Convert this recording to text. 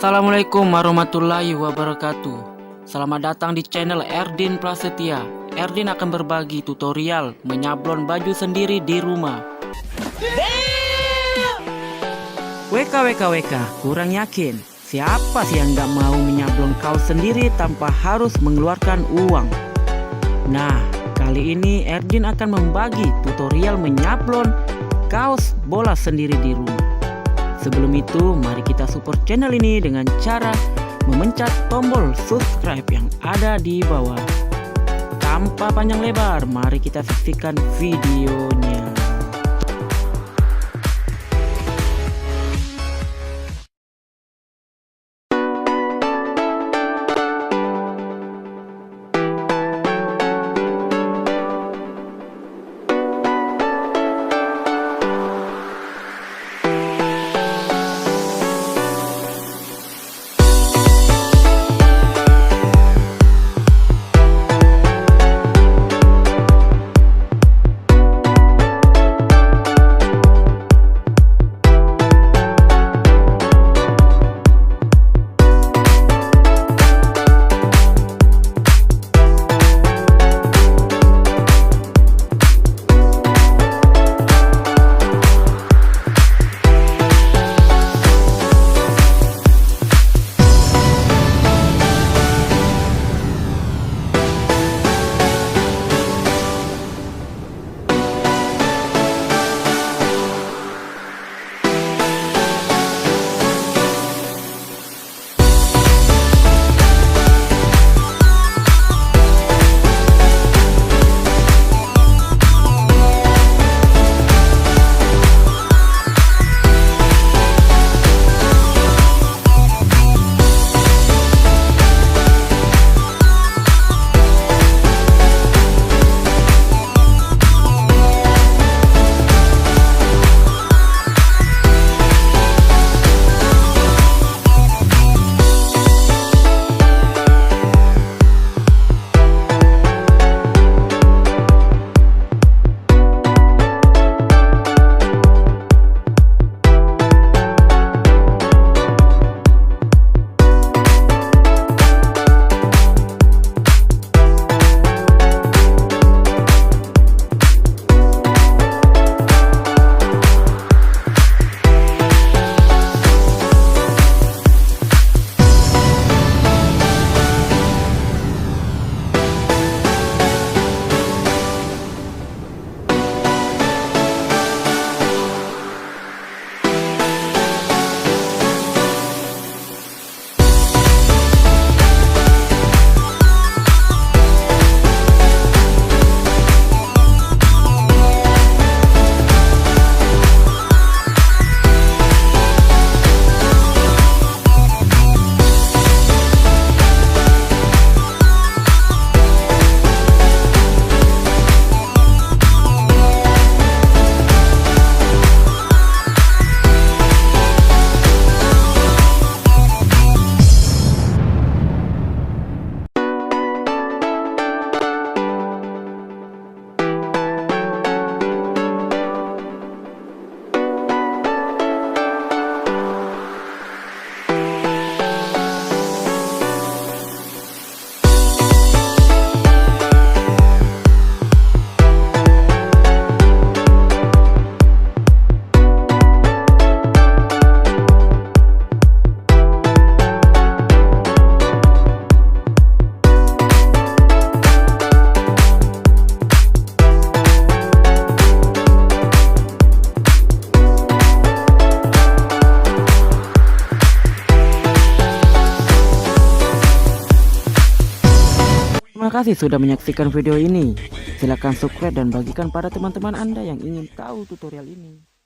Assalamualaikum warahmatullahi wabarakatuh. Selamat datang di channel Erdin Prasetya. Erdin akan berbagi tutorial menyablon baju sendiri di rumah. WK, kurang yakin. Siapa sih yang gak mau menyablon kaos sendiri tanpa harus mengeluarkan uang? Nah, kali ini Erdin akan membagi tutorial menyablon kaos bola sendiri di rumah. Sebelum itu, mari kita support channel ini dengan cara memencet tombol subscribe yang ada di bawah. Tanpa panjang lebar, mari kita saksikan videonya. Terima kasih sudah menyaksikan video ini. Silahkan subscribe dan bagikan pada teman-teman Anda yang ingin tahu tutorial ini.